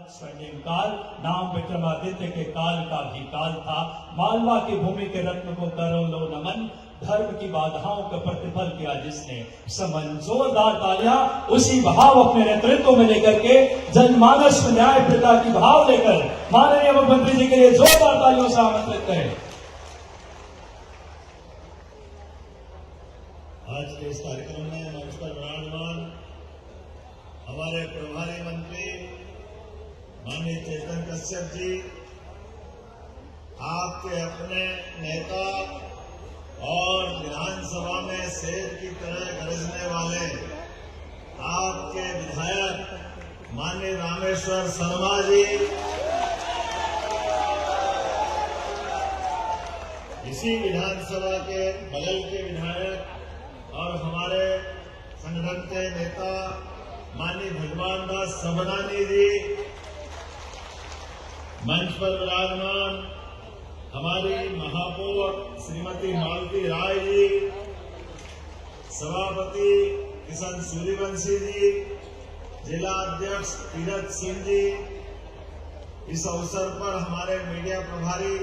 स्वर्णिम काल नाम विक्रमादित्य के काल का भी काल था। मालवा की भूमि के रत्न को करो लो नमन, धर्म की बाधाओं का प्रतिफल किया जिसने समन। जोरदार तालियां उसी भाव अपने नेतृत्व में लेकर के जनमानस में न्याय पिता की भाव लेकर माननीय मुख्यमंत्री जी के लिए जोरदार तालियों से आमंत्रित करें। आज के इस कार्यक्रम में मंच पर विराजमान हमारे प्रभारी मंत्री माननीय चेतन कश्यप जी, आपके अपने नेता और विधानसभा में शेर की तरह गरजने वाले आपके विधायक माननीय रामेश्वर शर्मा जी, इसी विधानसभा के बगल के विधायक और हमारे संगठन के नेता माननीय भगवान दास सबनानी जी, मंच पर विराजमान हमारी महापौर श्रीमती मालती राय जी, सभापति किशन सूर्यवंशी जी, जिला अध्यक्ष तीरथ सिंह जी, इस अवसर पर हमारे मीडिया प्रभारी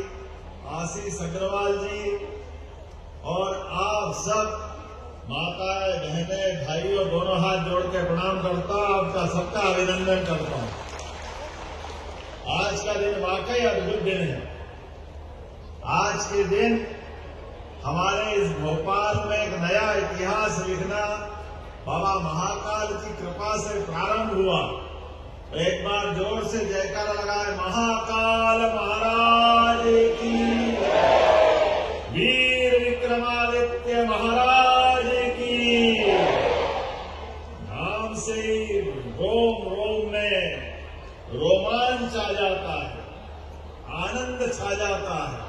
आशीष अग्रवाल जी और आप सब माताएं, बहनें, भाइयों, दोनों हाथ जोड़ के प्रणाम करता हूं, आपका सबका अभिनंदन करता हूं। आज का दिन वाकई अद्भुत दिन है। आज के दिन हमारे इस भोपाल में एक नया इतिहास लिखना बाबा महाकाल की कृपा से प्रारंभ हुआ। एक बार जोर से जयकारा लगाए, महाकाल महाराज की, वीर विक्रमादित्य महाराज की। नाम से ही रोम रोम में रोमांच आ जाता है, आनंद छा जाता है,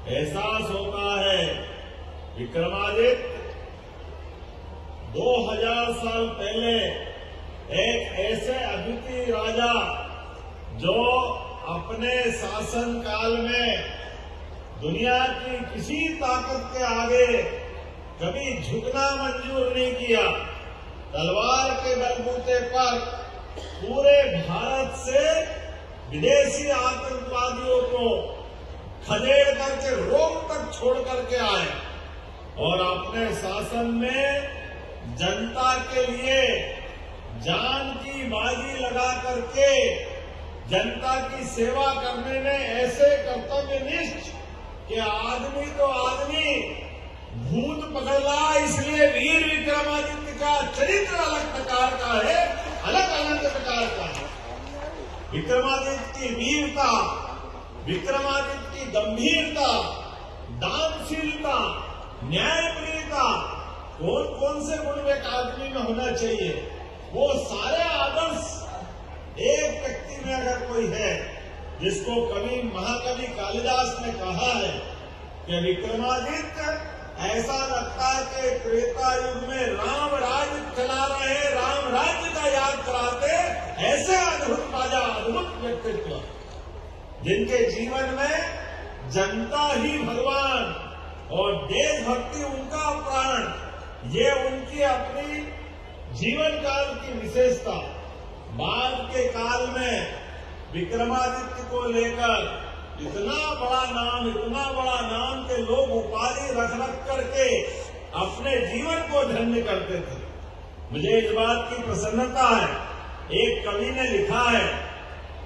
एहसास होता है विक्रमादित्य 2000 साल पहले एक ऐसे अद्वितीय राजा जो अपने शासन काल में दुनिया की किसी ताकत के आगे कभी झुकना मंजूर नहीं किया, तलवार के बलबूते पर पूरे भारत से विदेशी आतंकवादियों को खदेड़ करके रोम तक छोड़ करके आए और अपने शासन में जनता के लिए जान की बाजी लगा करके जनता की सेवा करने में ऐसे कर्तव्यनिष्ठ कि आदमी तो आदमी भूत पकड़ना, इसलिए वीर विक्रमादित्य का चरित्र अलग प्रकार का है, अलग अलग प्रकार का है। विक्रमादित्य की वीरता, विक्रमादित्य की गंभीरता, दानशीलता, न्यायप्रियता, कौन कौन से गुण एक आदमी में होना चाहिए, वो सारे आदर्श एक व्यक्ति में अगर कोई है, जिसको कवि महाकवि कालिदास ने कहा है कि विक्रमादित्य ऐसा लगता है कि त्रेता युग में राम राज्य चला रहे, राम राज्य का याद कराते, ऐसे अद्भुत राजा, अद्भुत व्यक्तित्व जिनके जीवन में जनता ही भगवान और देशभक्ति उनका प्राण, ये उनकी अपनी जीवन काल की विशेषता। बाद के काल में विक्रमादित्य को लेकर इतना बड़ा नाम के लोग उपाधि रख करके अपने जीवन को धन्य करते थे। मुझे इस बात की प्रसन्नता है, एक कवि ने लिखा है,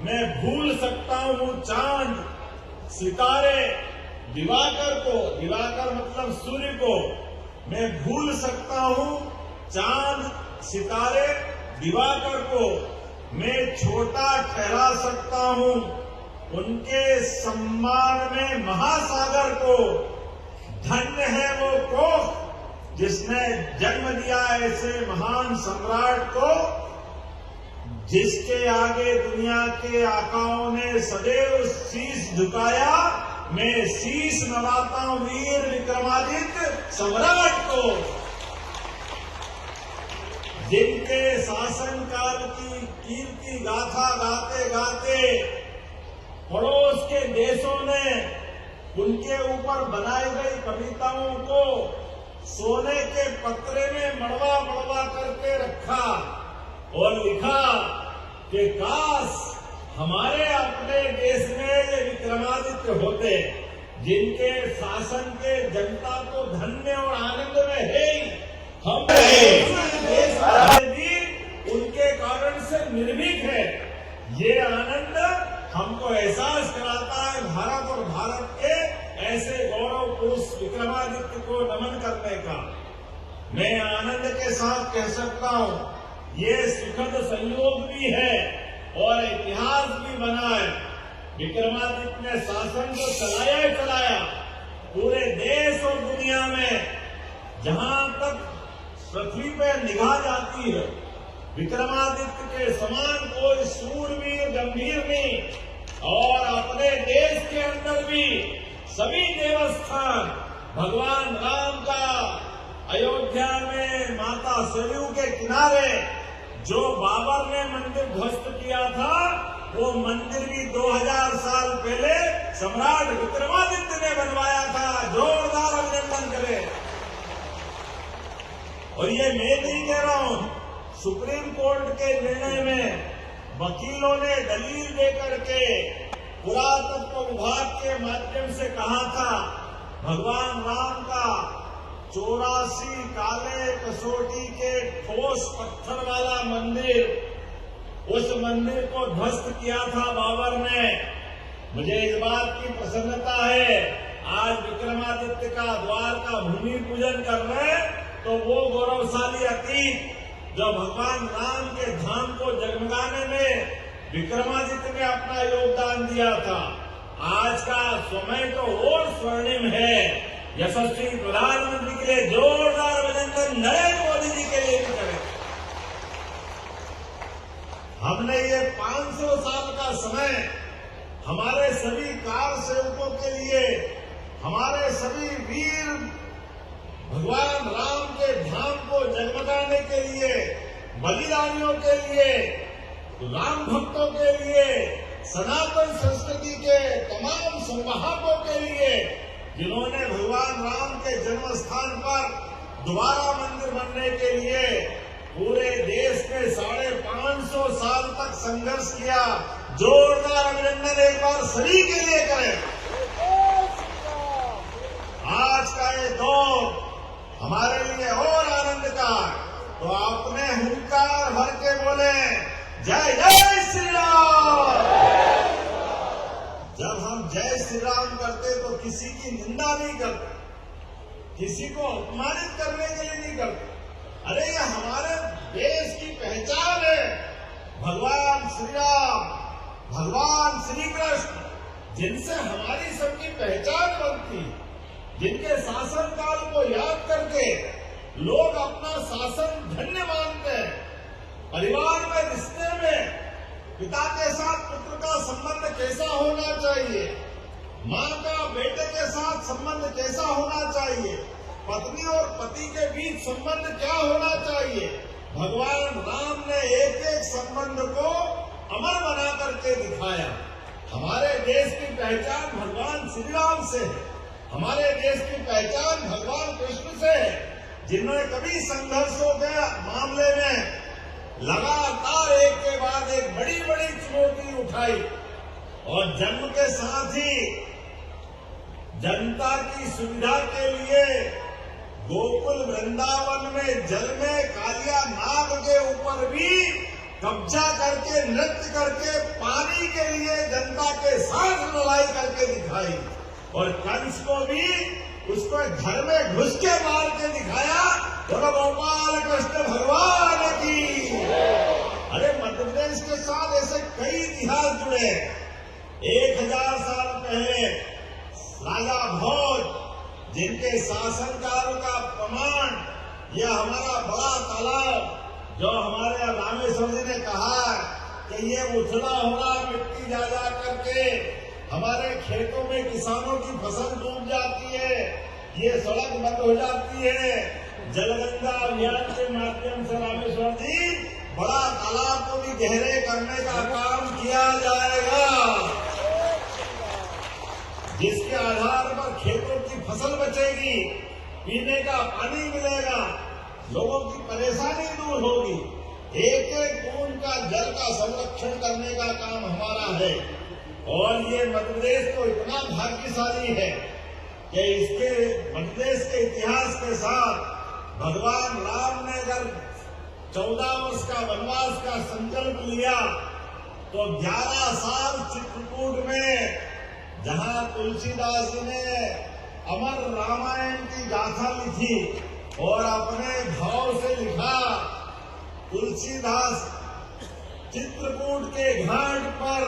मैं भूल सकता हूँ चांद सितारे दिवाकर को, दिवाकर मतलब सूर्य को, मैं भूल सकता हूँ चांद सितारे दिवाकर को, मैं छोटा ठहरा सकता हूँ उनके सम्मान में महासागर को। धन्य है वो कोख जिसने जन्म दिया ऐसे महान सम्राट को, जिसके आगे दुनिया के आकाओं ने सदैव शीश झुकाया। मैं शीश नवाता हूं वीर विक्रमादित्य सम्राट को, जिनके शासन काल की कीर्ति गाथा गाते गाते पड़ोस के देशों ने उनके ऊपर बनाई गई कविताओं को सोने के पत्रे में मड़वा मड़वा करके रखा और लिखा कि काश हमारे अपने देश में ये विक्रमादित्य होते, जिनके शासन के जनता को धन्य और आनंद में है ही, हम देश भी उनके कारण से निर्भीक है। ये आनंद हमको एहसास कराता है भारत और भारत के ऐसे गौरव पुरुष विक्रमादित्य को नमन करने का। मैं आनंद के साथ कह सकता हूँ, ये सुखद संयोग भी है और इतिहास भी बना है। विक्रमादित्य ने शासन को चलाया ही चलाया पूरे देश और दुनिया में, जहां तक पृथ्वी पर निगाह जाती है, विक्रमादित्य के समान कोई शूरवीर गंभीर नहीं। और अपने देश के अंदर भी सभी देवस्थान भगवान राम का अयोध्या में माता सरयू के किनारे जो बाबर ने मंदिर ध्वस्त किया था, वो मंदिर भी 2000 साल पहले सम्राट विक्रमादित्य ने बनवाया था। जोरदार अभिनंदन करें। और ये मैं नहीं कह रहा हूं, सुप्रीम कोर्ट के निर्णय में वकीलों ने दलील देकर के पुरातत्व विभाग के माध्यम से कहा था, भगवान राम का 84 काले कसौटी के ठोस पत्थर वाला मंदिर, उस मंदिर को ध्वस्त किया था बाबर ने। मुझे इस बात की प्रसन्नता है, आज विक्रमादित्य का द्वार का भूमि पूजन कर रहे हैं, तो वो गौरवशाली अतीत जो भगवान राम के धाम को जगमगाने में विक्रमादित्य ने अपना योगदान दिया था, आज का समय तो और स्वर्णिम है। यशस्वी प्रधानमंत्री के लिए जोरदार अभिनंदन नरेंद्र मोदी जी के लिए भी करें। हमने ये 500 साल का समय हमारे सभी कार सेवकों के लिए, हमारे सभी वीर भगवान राम के धाम को जगमगाने के लिए, बलिदानियों के लिए, राम भक्तों के लिए, सनातन संस्कृति के तमाम संवाहकों के लिए, जिन्होंने भगवान राम के जन्म स्थान पर दोबारा मंदिर बनने के लिए पूरे देश में 550 साल तक संघर्ष किया। जोरदार अभिनंदन एक बार सभी के लिए करें। आज का ये दौर हमारे लिए और आनंद का, तो आपने हुंकार भर के बोले जय जय श्री राम। जब हम जय श्री राम करते तो किसी की निंदा नहीं करते, किसी को अपमानित करने के लिए नहीं करते। अरे ये हमारे देश की पहचान है, भगवान श्री राम, भगवान श्री कृष्ण, जिनसे हमारी सबकी पहचान बनती, जिनके शासन काल को याद करके लोग अपना शासन धन्य मानते हैं। परिवार में रिश्ते में पिता के साथ पुत्र का संबंध कैसा होना चाहिए, माँ का बेटे के साथ संबंध कैसा होना चाहिए, पत्नी और पति के बीच संबंध क्या होना चाहिए, भगवान राम ने एक एक संबंध को अमर बना करके दिखाया। हमारे देश की पहचान भगवान श्री राम से है, हमारे देश की पहचान भगवान कृष्ण से है, जिन्होंने कभी संघर्षों के मामले में लगातार एक के बाद एक बड़ी बड़ी चुनौती उठाई और जन्म के साथ ही जनता की सुविधा के लिए गोकुल वृंदावन में जल में कालिया नाग के ऊपर भी कब्जा करके नृत्य करके पानी के लिए जनता के साथ लड़ाई करके दिखाई। और कंस को भी उसको घर में घुस के मार के दिखाया। बोलो गोपाल कृष्ण भगवान की। अरे मध्य प्रदेश के साथ ऐसे कई इतिहास जुड़े। 1000 साल पहले राजा भोज, जिनके शासनकाल का प्रमाण यह हमारा बड़ा तालाब जो हमारे रामेश्वर जी ने कहा कि ये उछला हुआ मिट्टी जा जा करके हमारे खेतों में किसानों की फसल डूब जाती है, ये सड़क बंद हो जाती है। जलगंगा अभियान के माध्यम से रामेश्वर जी बड़ा तालाब को भी गहरे करने का काम किया जाएगा, जिसके आधार पर खेतों की फसल बचेगी, पीने का पानी मिलेगा, लोगों की परेशानी दूर होगी। एक एक बूंद का जल का संरक्षण करने का काम हमारा रहा है। और ये मध्य प्रदेश तो इतना भाग्यशाली है कि इसके मध्य प्रदेश के इतिहास के साथ भगवान राम ने अगर 14 वर्ष का वनवास का संकल्प लिया तो 11 साल चित्रकूट में, जहां तुलसीदास जी ने अमर रामायण की गाथा लिखी और अपने भाव से लिखा, तुलसीदास चित्रकूट के घाट पर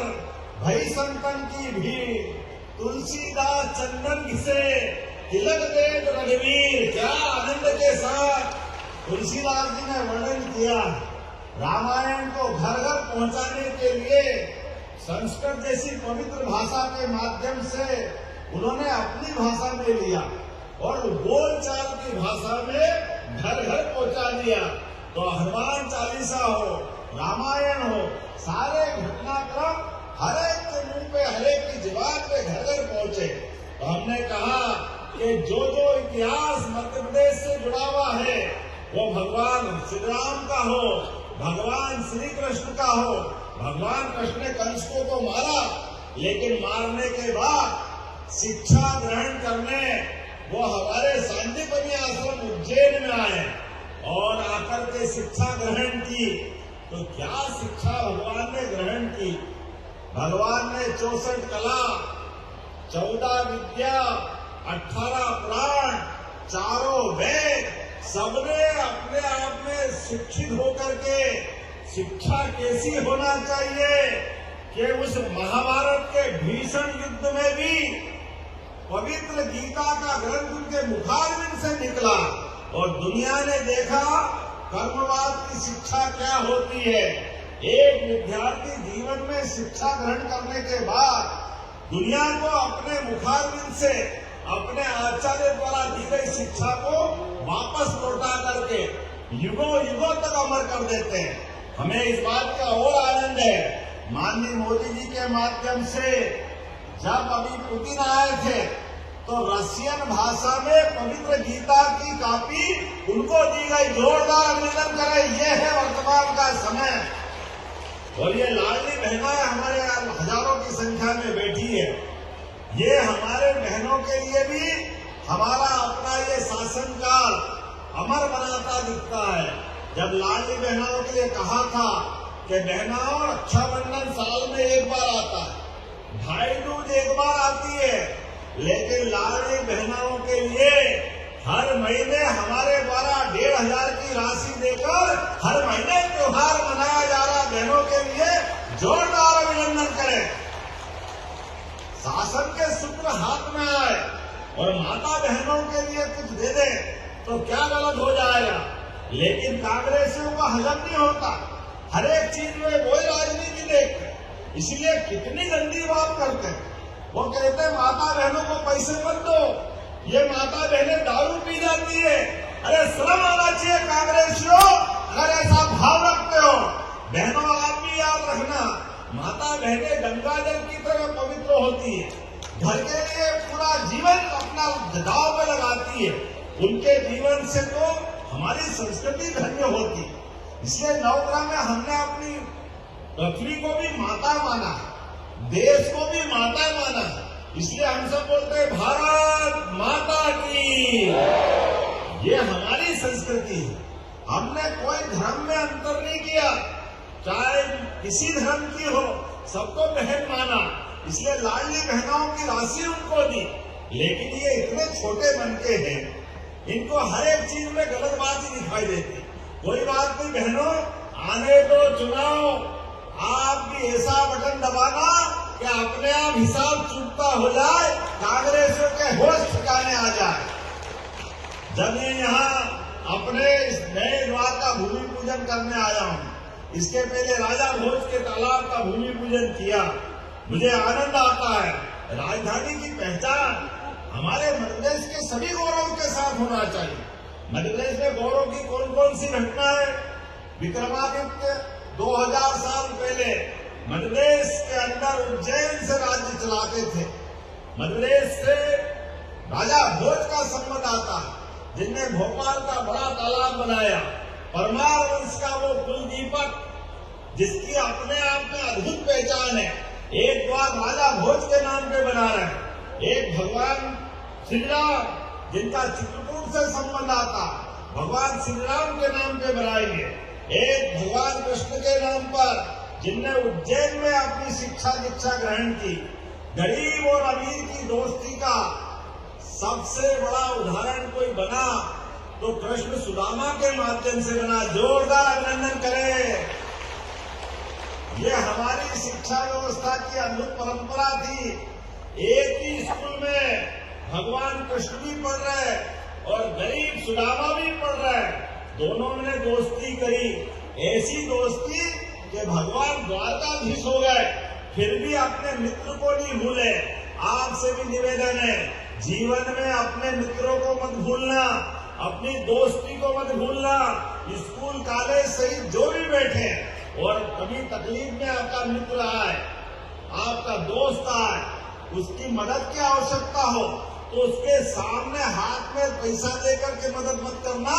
भई संतन की भीड़, तुलसीदास चंदन से तिलक दे रघुवीर। क्या आनंद के साथ तुलसीदास जी ने वर्णन किया। रामायण को घर घर पहुंचाने के लिए संस्कृत जैसी पवित्र भाषा के माध्यम से उन्होंने अपनी भाषा में लिया और बोलचाल की भाषा में घर घर पहुंचा दिया। तो हनुमान चालीसा हो, रामायण हो, सारे घटनाक्रम हर एक के मुंह पे, हर एक की जुबान पे घर घर पहुंचे। तो हमने कहा कि जो जो इतिहास मध्य प्रदेश से जुड़ा हुआ है वो भगवान श्री राम का हो, भगवान श्री कृष्ण का हो। भगवान कृष्ण ने कंस को तो मारा, लेकिन मारने के बाद शिक्षा ग्रहण करने वो हमारे सांदीपनि आश्रम उज्जैन में आए और आकर के शिक्षा ग्रहण की। तो क्या शिक्षा भगवान ने ग्रहण की? भगवान ने 64 कला, 14 विद्या, 18 पुराण, चारों वेद, सबने अपने आप में शिक्षित होकर के शिक्षा कैसी होना चाहिए कि उस महाभारत के भीषण युद्ध में भी पवित्र गीता का ग्रंथ उनके मुखारविंद से निकला और दुनिया ने देखा कर्मवाद की शिक्षा क्या होती है। एक विद्यार्थी जीवन में शिक्षा ग्रहण करने के बाद दुनिया को अपने मुखारविंद से, अपने आचार्य द्वारा दी गई शिक्षा को वापस लौटा करके युगों युगों तक अमर कर देते हैं। हमें इस बात का और आनंद है, माननीय मोदी जी के माध्यम से जब अभी पुतिन आए थे तो रशियन भाषा में पवित्र गीता की कॉपी उनको दी गई। जोरदार अभिनंदन करें, ये है वर्तमान का समय। और ये लाडली बहनाएं हमारे यहाँ हजारों की संख्या में बैठी है। ये हमारे बहनों के लिए भी हमारा अपना ये शासनकाल अमर बनाता दिखता है। जब लाडली बहनों के लिए कहा था कि बहनों रक्षाबंधन साल में एक बार आता है, भाई दूज एक बार आती है, लेकिन लाडली बहनों के लिए हर महीने हमारे द्वारा 1500 की राशि देकर हर महीने त्योहार मनाया जा रहा। बहनों के लिए जोरदार अभिनंदन करें। शासन के सूत्र हाथ में आए और माता बहनों के लिए कुछ दे दे तो क्या गलत हो जाएगा। लेकिन कांग्रेसियों का हजम नहीं होता, हर एक चीज में वही राजनीति देखते, इसलिए कितनी गंदी बात करते हैं। वो कहते हैं माता बहनों को पैसे मत दो, ये माता बहनें दारू पी जाती है। अरे शर्म आना चाहिए कांग्रेसियों, अगर ऐसा भाव रखते हो। बहनों आप भी याद रखना, माता बहनें गंगा जल की तरह पवित्र होती है, घर के लिए पूरा जीवन अपना दांव पे लगाती है। उनके जीवन से तो हमारी संस्कृति धन्य होती है। इसलिए नवग्रह में हमने अपनी पृथ्वी को भी माता माना, देश को भी माता माना। इसलिए हम सब बोलते हैं भारत माता की। ये हमारी संस्कृति है। हमने कोई धर्म में अंतर नहीं किया, चाहे किसी धर्म की हो, सबको बहन माना। इसलिए लाडली बहनों की राशि उनको दी। लेकिन ये इतने छोटे मन के हैं, इनको हर एक चीज में गलतबाजी दिखाई देती। कोई बात नहीं बहनों, आने दो चुनाव, आप भी ऐसा बटन दबाना कि अपने आप हिसाब चुकता हो जाए, कांग्रेसियों के होश ठिकाने आ जाए। जब मैं यहाँ अपने इस नए द्वार का भूमि पूजन करने आया हूँ, इसके पहले राजा भोज के तालाब का भूमि पूजन किया। मुझे आनंद आता है। राजधानी की पहचान हमारे मध्य प्रदेश के सभी गौरव के साथ होना चाहिए। मध्य प्रदेश में गौरव की कौन कौन सी घटना है? विक्रमादित्य 2000 साल पहले मध्य प्रदेश के अंदर उज्जैन से राज्य चलाते थे। मध्य प्रदेश से राजा भोज का संबंध आता है, जिनने भोपाल का बड़ा तालाब बनाया। परमार वंश का वो कुलदीपक, जिसकी अपने आप में अद्भुत पहचान है। बाद राजा भोज के नाम पे बना रहे हैं, एक भगवान श्री राम जिनका चित्रकूट से संबंध आता, भगवान श्री राम के नाम पे बनाएंगे, एक भगवान कृष्ण के नाम पर जिनने उज्जैन में अपनी शिक्षा दीक्षा ग्रहण की। गरीब और अमीर की दोस्ती का सबसे बड़ा उदाहरण कोई बना तो कृष्ण सुदामा के माध्यम से बना। जोरदार अभिनंदन करें। ये हमारी शिक्षा व्यवस्था की अद्भुत परंपरा थी। एक ही स्कूल में भगवान कृष्ण भी पढ़ रहे और गरीब सुदामा भी पढ़ रहे, दोनों ने दोस्ती करी। ऐसी दोस्ती कि भगवान द्वारकाधीश हो गए, फिर भी अपने मित्र को नहीं भूले। आपसे भी निवेदन है, जीवन में अपने मित्रों को मत भूलना, अपनी दोस्ती को मत भूलना। स्कूल कॉलेज सहित जो भी बैठे और कभी तकलीफ में आपका मित्र आए, आपका दोस्त आए, उसकी मदद की आवश्यकता हो तो उसके सामने हाथ में पैसा देकर के मदद मत करना,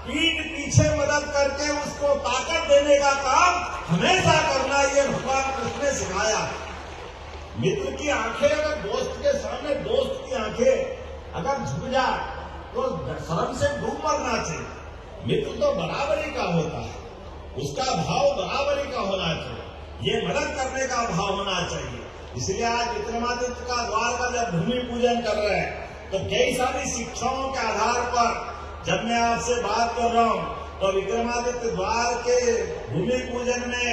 पीठ पीछे मदद करके उसको ताकत देने का काम हमेशा करना। ये भगवान कृष्ण ने सिखाया। मित्र की आंखें अगर दोस्त के सामने, दोस्त की आंखें अगर झुक जाए तो शर्म से डूब मरना चाहिए। मित्र तो बराबरी का होता है, उसका भाव बराबरी का होना चाहिए, ये मदद करने का भाव होना चाहिए। इसलिए आज विक्रमादित्य का द्वार का जब भूमि पूजन कर रहे हैं तो कई सारी शिक्षाओं के आधार पर जब मैं आपसे बात कर रहा हूँ तो विक्रमादित्य द्वार के भूमि पूजन में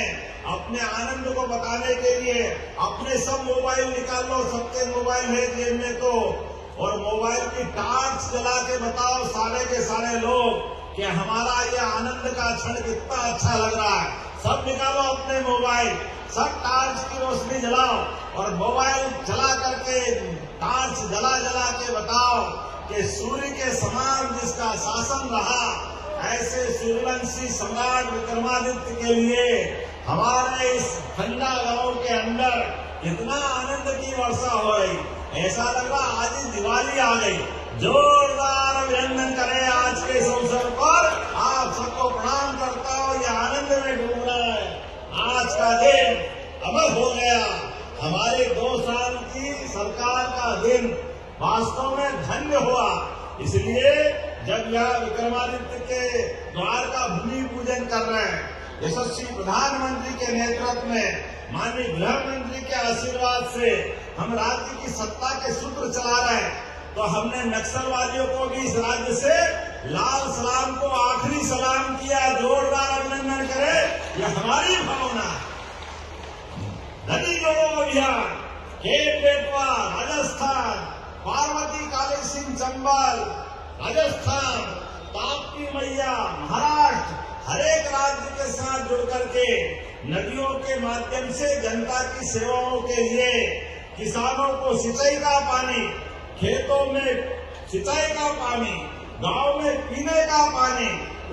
अपने आनंद को बताने के लिए अपने सब मोबाइल निकाल लो, सबके मोबाइल है जेब में तो, और मोबाइल की टार्च जला के बताओ सारे के सारे लोग कि हमारा ये आनंद का क्षण कितना अच्छा लग रहा है। सब निकालो अपने मोबाइल, सब टार्च की रोशनी जलाओ और मोबाइल जला करके टार्च जला जला के बताओ कि सूर्य के समान जिसका शासन रहा, ऐसे सूर्यवंशी सम्राट विक्रमादित्य के लिए हमारे इस फंदा गांव के अंदर इतना आनंद की वर्षा हो रही, ऐसा लग रहा आज ही दिवाली आ गई। जोरदार अभिनंदन करें आज के इस अवसर पर। आप सबको प्रणाम करता हूँ। ये आनंद में डूब रहा है। आज का दिन अमर हो गया। हमारे 2 साल की सरकार का दिन वास्तव में धन्य हुआ। इसलिए जब यह विक्रमादित्य के द्वार का भूमि पूजन कर रहे हैं, यशस्वी प्रधानमंत्री के नेतृत्व में, माननीय गृह मंत्री के आशीर्वाद से हम राज्य की सत्ता के सूत्र चला रहे हैं, तो हमने नक्सलवादियों को भी इस राज्य से लाल सलाम को आखिरी सलाम किया। जोरदार अभिनंदन करें। यह हमारी भावना है। धनी लोगों अभियान, केप बेटवा राजस्थान, पार्वती काली सिंह चंबल राजस्थान, ताप्ती मैया महाराष्ट्र, हर एक राज्य के साथ जुड़ करके नदियों के माध्यम से जनता की सेवाओं के लिए किसानों को सिंचाई का पानी, खेतों में सिंचाई का पानी, गांव में पीने का पानी,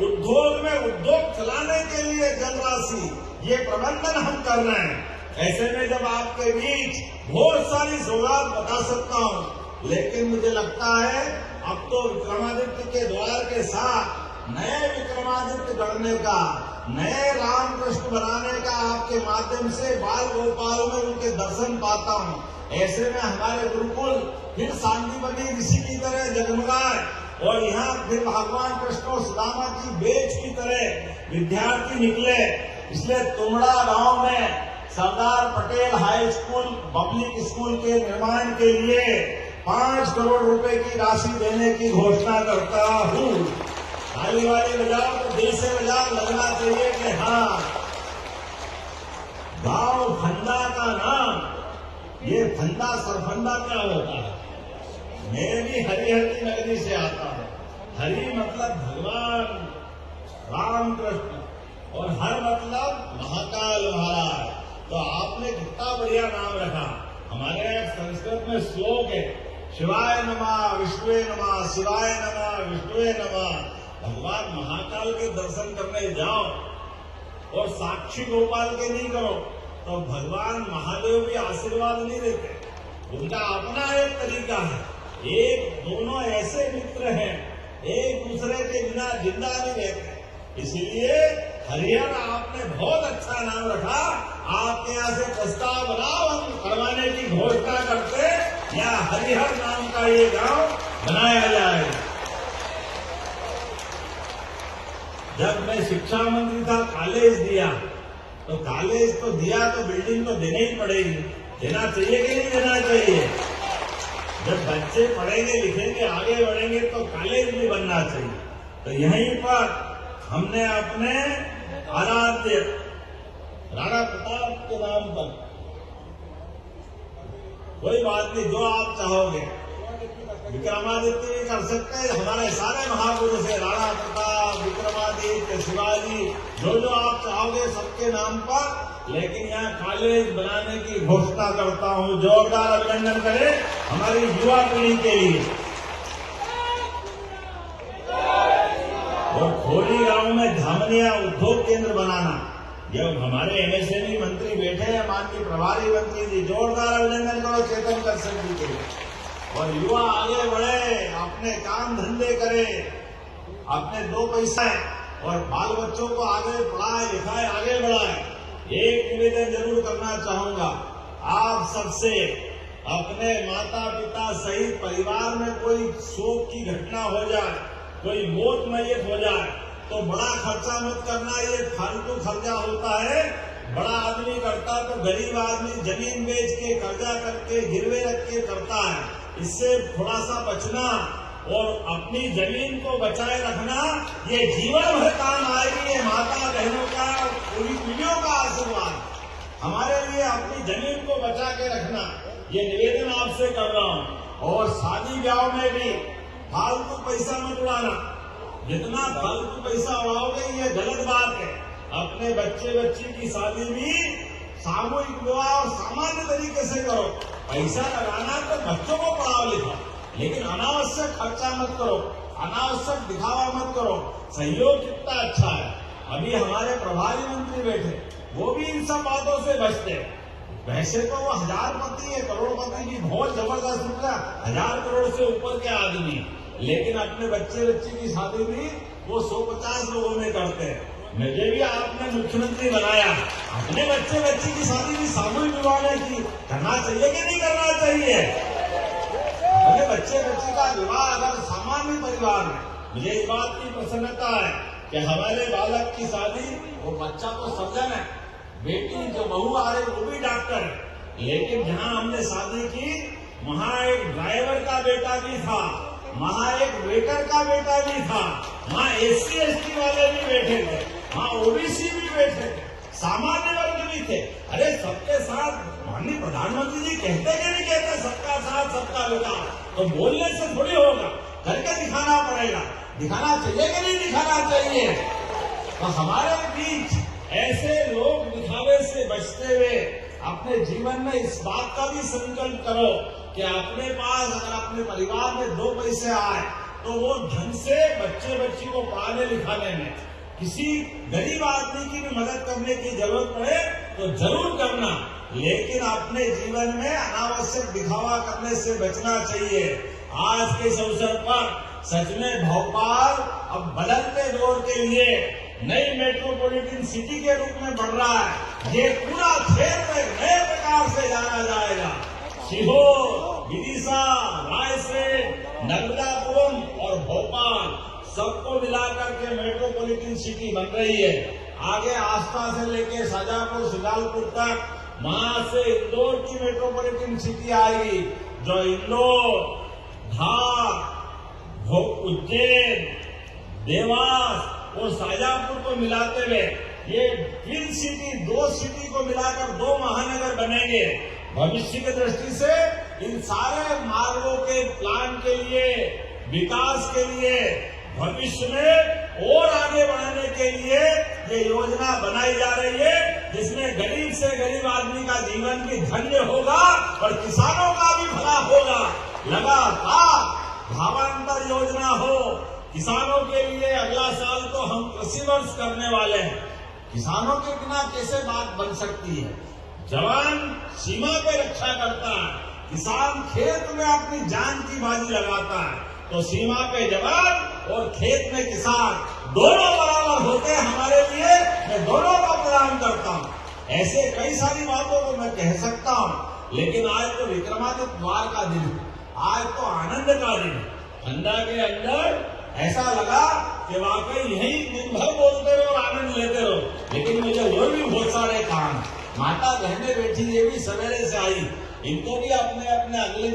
उद्योग में उद्योग चलाने के लिए जल राशि, ये प्रबंधन हम कर रहे हैं। ऐसे में जब आपके बीच बहुत सारी सौगात बता सकता हूँ, लेकिन मुझे लगता है अब तो विक्रमादित्य के द्वार के साथ नए विक्रमादित्य गढ़ने का, नए रामकृष्ण बनाने का आपके माध्यम से बाल गोपाल में उनके दर्शन पाता हूँ। ऐसे में हमारे गुरुकुल फिर सांदीपनी ऋषि की तरह जगमगाए और यहाँ फिर भगवान कृष्ण और सुदामा की बेच की तरह विद्यार्थी निकले। इसलिए तुमड़ा गांव में Sardar Patel high school public school के निर्माण के लिए 5 करोड़ रुपए की राशि देने की घोषणा करता हूँ। ताली वाली बजाओ तो दिल से बजाओ, लगना चाहिए कि हाँ, गांव फंदा का नाम, ये फंदा सरफंदा क्या होता है। मैं भी हरिहर की नगरी से आता हूँ। हरि मतलब भगवान रामकृष्ण और हर मतलब महाकाल महाराज। तो आपने कितना बढ़िया नाम रखा। हमारे संस्कृत में श्लोक है, शिवाय नमः विष्णुवे नमः, शिवाय नमः विष्णुवे नमः। भगवान महाकाल के दर्शन करने जाओ और साक्षी गोपाल के नहीं करो तो भगवान महादेव भी आशीर्वाद नहीं देते। उनका अपना एक तरीका है। एक दोनों ऐसे मित्र हैं, एक दूसरे के बिना जिंदा नहीं रहते। इसलिए हरिहर आपने बहुत अच्छा नाम रखा। आपके यहाँ से प्रस्ताव बनाओ हम करवाने यहाँ हरिहर नाम का ये गांव बनाया जाएगा। जब मैं शिक्षा मंत्री था, कॉलेज दिया, तो कॉलेज तो दिया तो बिल्डिंग तो देनी ही पड़ेगी। देना चाहिए कि नहीं देना चाहिए? जब बच्चे पढ़ेंगे लिखेंगे आगे बढ़ेंगे तो कॉलेज भी बनना चाहिए। तो यहीं पर हमने अपने आराध्य राणा प्रताप के नाम पर, कोई बात नहीं, जो आप चाहोगे, विक्रमादित्य भी कर सकते हैं, हमारे सारे महापुरुष है, राणा प्रताप, विक्रमादित्य, शिवाजी, जो आप चाहोगे सबके नाम पर। लेकिन यहाँ कॉलेज बनाने की घोषणा करता हूँ। जोरदार अभिनंदन करें हमारी युवा पीढ़ी के लिए। और खोरी गांव में धामनिया उद्योग केंद्र बनाना, जब हमारे एमएसएमई मंत्री बैठे हैं, माननीय प्रभारी मंत्री जी, जोरदार अभिनंदन करो चेतन दर्शन जी के लिए। और युवा आगे बढ़े, अपने काम धंधे करे, अपने दो पैसा और बाल बच्चों को आगे पढ़ाए लिखाए, आगे बढ़ाए। एक निवेदन जरूर करना चाहूंगा आप सबसे, अपने माता पिता सहित परिवार में कोई शोक की घटना हो जाए, कोई मौत मैयत हो जाए, तो बड़ा खर्चा मत करना। ये फालतू खर्चा होता है, बड़ा आदमी करता तो गरीब आदमी जमीन बेच के, कर्जा करके, गिरवे रख के करता है। इससे थोड़ा सा बचना और अपनी जमीन को बचाए रखना, ये जीवन भर काम आएगी। ये माता बहनों का, पूरी पीढ़ियों का आशीर्वाद हमारे लिए, अपनी जमीन को बचा के रखना, ये निवेदन आपसे कर रहा हूँ। और शादी ब्याह में भी फालतू पैसा मत उड़ाना। जितना फालतू पैसा उड़ाओगे ये गलत बात है। अपने बच्चे बच्ची की शादी भी सामूहिक विवाह और सामान्य तरीके से करो। पैसा लगाना तो बच्चों को पढ़ाओ लिखाओ, लेकिन अनावश्यक खर्चा मत करो, अनावश्यक दिखावा मत करो। सहयोग कितना अच्छा है। अभी हमारे प्रभारी मंत्री बैठे, वो भी इन सब बातों से बचते हैं। वैसे तो वो हजारपति है, करोड़पति की बहुत जबरदस्त रुपया, 1000 करोड़ से ऊपर के आदमी, लेकिन अपने बच्चे बच्ची की शादी भी वो 150 लोगों में करते हैं। मुझे भी आपने मुख्यमंत्री बनाया, अपने बच्चे बच्ची की शादी भी सामूहिक विवाह में की। करना चाहिए कि नहीं करना चाहिए? अपने बच्चे बच्ची का विवाह अगर सामान्य परिवार में, मुझे इस बात की प्रसन्नता है कि हमारे बालक की शादी, वो बच्चा तो सर्जन है, बेटी जो बहू आ रही वो भी डॉक्टर है, लेकिन जहाँ हमने शादी की वहाँ एक ड्राइवर का बेटा भी था, वहाँ एक वेटर का बेटा भी था, वहाँ SC ST वाले भी बैठे थे, वहाँ OBC भी बैठे थे, सामान्य वर्ग भी थे। अरे सबके साथ माननीय प्रधानमंत्री जी कहते कि नहीं कहते, सबका साथ सबका विकास? तो बोलने से थोड़ी होगा, करके दिखाना पड़ेगा। दिखाना चाहिए कि नहीं दिखाना चाहिए? तो हमारे बीच ऐसे लोग दिखावे से बचते हुए अपने जीवन में इस बात का भी संकल्प करो कि अपने पास अगर अपने परिवार में 2 पैसे आए तो वो ढंग से बच्चे बच्ची को पढ़ाने लिखाने में, किसी गरीब आदमी की भी मदद करने की जरूरत पड़े तो जरूर करना, लेकिन अपने जीवन में अनावश्यक दिखावा करने से बचना चाहिए। आज के इस अवसर पर सच में भोपाल अब बदलते दौर के लिए नई मेट्रोपॉलिटन सिटी के रूप में बढ़ रहा है। ये पूरा क्षेत्र नए प्रकार से जाना जाएगा। सीहोर, विदिशा, रायसेन, नर्मदापुरम और भोपाल सबको मिलाकर के मेट्रोपॉलिटन सिटी बन रही है। आगे आस्था से लेके शाजापुर, सिलालपुर तक, वहां से इंदौर की मेट्रोपॉलिटन सिटी आएगी, जो इंदौर, धार, उज्जैन, देवास और शाजापुर को मिलाते हुए ये ट्विन सिटी, 2 सिटी को मिलाकर 2 महानगर बनेंगे। भविष्य की दृष्टि से इन सारे मार्गों के प्लान के लिए, विकास के लिए, भविष्य में और आगे बढ़ाने के लिए ये योजना बनाई जा रही है, जिसमें गरीब से गरीब आदमी का जीवन भी धन्य होगा और किसानों का भी भला होगा। लगातार भावांतर योजना हो किसानों के लिए। अगला साल तो हम कृषि वर्ष करने वाले हैं। किसानों के बिना कैसे बात बन सकती है? जवान सीमा पे रक्षा करता है, किसान खेत में अपनी जान की बाजी लगाता है, तो सीमा पे जवान और खेत में किसान दोनों बराबर होते हैं हमारे लिए। मैं दोनों को प्रदान करता हूँ। ऐसे कई सारी बातों को मैं कह सकता हूँ, लेकिन आज तो विक्रमादित्य द्वार का दिन, आज तो आनंद का दिन। ठंडा के अंदर ऐसा लगा कि वाकई यही दिन भर बोलते रहो और आनंद लेते रहो, लेकिन मुझे और भी बहुत सारे काम। माता बहने बैठी, ये भी सवेरे से आई, इनको भी अपने अपने अगले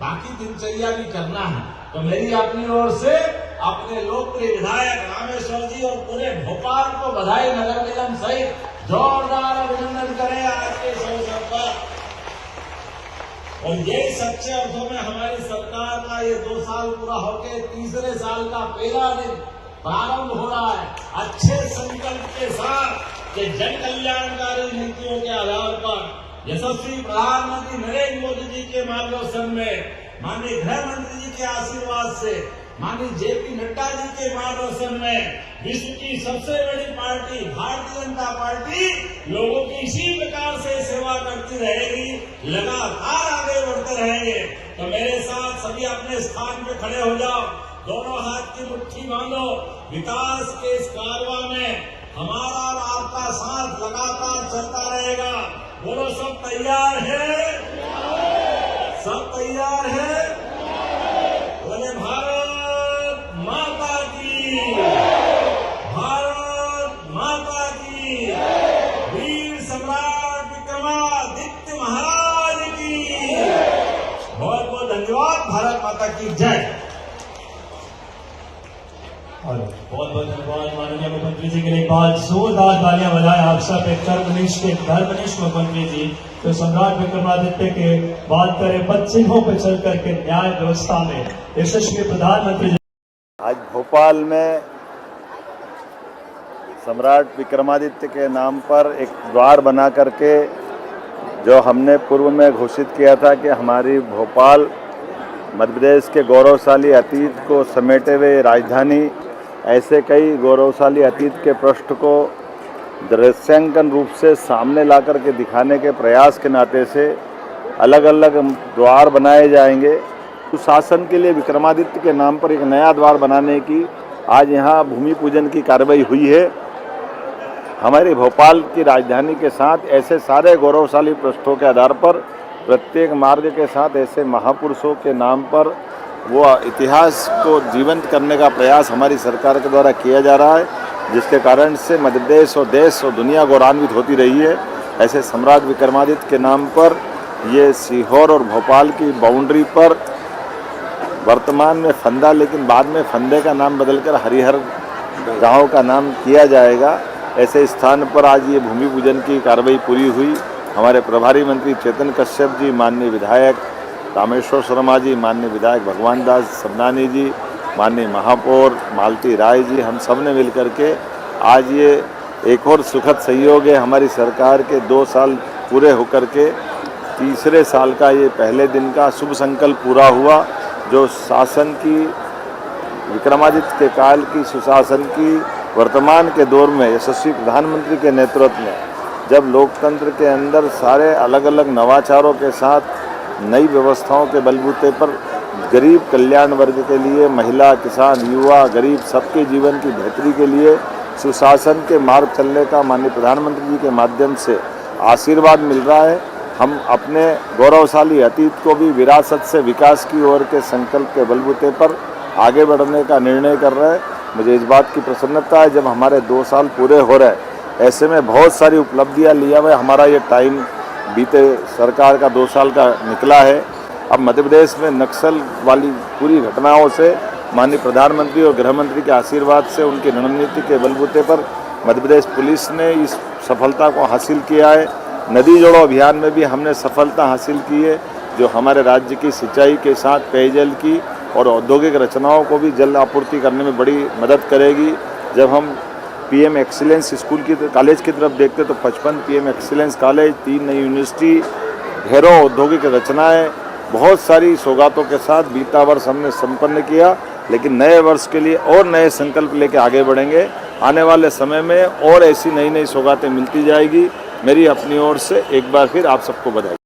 बाकी दिनचर्या भी करना है। तो मेरी अपनी ओर से अपने लोकप्रिय विधायक रामेश्वर जी और पूरे भोपाल को बधाई, नगर निगम सहित जोरदार अभिनंदन करें आज के इस अवसर पर। और ये सच्चे अर्थों में हमारी सरकार का ये 2 साल पूरा होकर तीसरे साल का पहला दिन प्रारंभ हो रहा है, अच्छे संकल्प के साथ कि जन कल्याणकारी नीतियों के आधार पर यशस्वी प्रधानमंत्री नरेंद्र मोदी जी के मार्गदर्शन में, माननीय गृह मंत्री जी के आशीर्वाद से, माननीय जेपी नड्डा जी के मार्गदर्शन में विश्व की सबसे बड़ी पार्टी भारतीय जनता पार्टी लोगों की इसी प्रकार से सेवा करती रहेगी, लगातार आगे बढ़ते रहेंगे। तो मेरे साथ सभी अपने स्थान पे खड़े हो जाओ, दोनों हाथ की मुट्ठी बांधो। विकास के इस कारवां में हमारा और आपका साथ लगातार चलता रहेगा। बोलो, सब तैयार है? सब तैयार है? बोले भारत माता की, भारत माता की, वीर सम्राट विक्रमादित्य महाराज की बहुत बहुत धन्यवाद। भारत माता की जय। और बहुत बहुत धन्यवाद माननीय मुख्यमंत्री जी के लिए। एक बार जोरदार तालियां बजाएं आप सब एक धर्मनिष्ठ मुख्यमंत्री जी जो सम्राट विक्रमादित्य के बात करें पद चिन्हों पर चल करके न्याय व्यवस्था में यशस्वी प्रधानमंत्री। आज भोपाल में सम्राट विक्रमादित्य के नाम पर एक द्वार बना करके, जो हमने पूर्व में घोषित किया था कि हमारी भोपाल मध्य प्रदेश के गौरवशाली अतीत को समेटे हुए राजधानी, ऐसे कई गौरवशाली अतीत के पृष्ठ को दृश्यांकन रूप से सामने ला कर के दिखाने के प्रयास के नाते से अलग अलग द्वार बनाए जाएंगे। सुशासन के लिए विक्रमादित्य के नाम पर एक नया द्वार बनाने की आज यहाँ भूमि पूजन की कार्रवाई हुई है। हमारी भोपाल की राजधानी के साथ ऐसे सारे गौरवशाली पृष्ठों के आधार पर प्रत्येक मार्ग के साथ ऐसे महापुरुषों के नाम पर वो इतिहास को जीवंत करने का प्रयास हमारी सरकार के द्वारा किया जा रहा है, जिसके कारण से मध्य प्रदेश और देश और दुनिया गौरवान्वित होती रही है। ऐसे सम्राट विक्रमादित्य के नाम पर ये सीहोर और भोपाल की बाउंड्री पर वर्तमान में फंदा, लेकिन बाद में फंदे का नाम बदलकर हरिहर गांव का नाम किया जाएगा। ऐसे स्थान पर आज ये भूमि पूजन की कार्रवाई पूरी हुई। हमारे प्रभारी मंत्री चेतन कश्यप जी, माननीय विधायक रामेश्वर शर्मा जी, माननीय विधायक भगवान दास सबनानी जी, माननीय महापौर मालती राय जी, हम सब ने मिलकर के आज ये एक और सुखद संयोग है। हमारी सरकार के 2 साल पूरे होकर के तीसरे साल का ये पहले दिन का शुभ संकल्प पूरा हुआ, जो शासन की विक्रमादित्य के काल की सुशासन की वर्तमान के दौर में यशस्वी प्रधानमंत्री के नेतृत्व में, जब लोकतंत्र के अंदर सारे अलग अलग नवाचारों के साथ नई व्यवस्थाओं के बलबूते पर गरीब कल्याण वर्ग के लिए, महिला, किसान, युवा, गरीब सबके जीवन की बेहतरी के लिए सुशासन के मार्ग चलने का माननीय प्रधानमंत्री जी के माध्यम से आशीर्वाद मिल रहा है। हम अपने गौरवशाली अतीत को भी विरासत से विकास की ओर के संकल्प के बलबूते पर आगे बढ़ने का निर्णय कर रहे हैं। मुझे इस बात की प्रसन्नता है, जब हमारे 2 साल पूरे हो रहे हैं, ऐसे में बहुत सारी उपलब्धियां लिया हुआ हमारा ये टाइम बीते सरकार का 2 साल का निकला है। अब मध्य प्रदेश में नक्सल वाली पूरी घटनाओं से माननीय प्रधानमंत्री और गृह मंत्री के आशीर्वाद से, उनकी रणनीति के बलबूते पर मध्य प्रदेश पुलिस ने इस सफलता को हासिल किया है। नदी जोड़ो अभियान में भी हमने सफलता हासिल की है, जो हमारे राज्य की सिंचाई के साथ पेयजल की और औद्योगिक रचनाओं को भी जल आपूर्ति करने में बड़ी मदद करेगी। जब हम पीएम एक्सीलेंस स्कूल की कॉलेज की तरफ देखते तो 55 पीएम एक्सीलेंस कॉलेज, 3 नई यूनिवर्सिटी, ढेरों औद्योगिक रचनाएं, बहुत सारी सौगातों के साथ बीता वर्ष हमने संपन्न किया। लेकिन नए वर्ष के लिए और नए संकल्प लेके आगे बढ़ेंगे। आने वाले समय में और ऐसी नई नई सौगातें मिलती जाएगी। मेरी अपनी ओर से एक बार फिर आप सबको बधाई।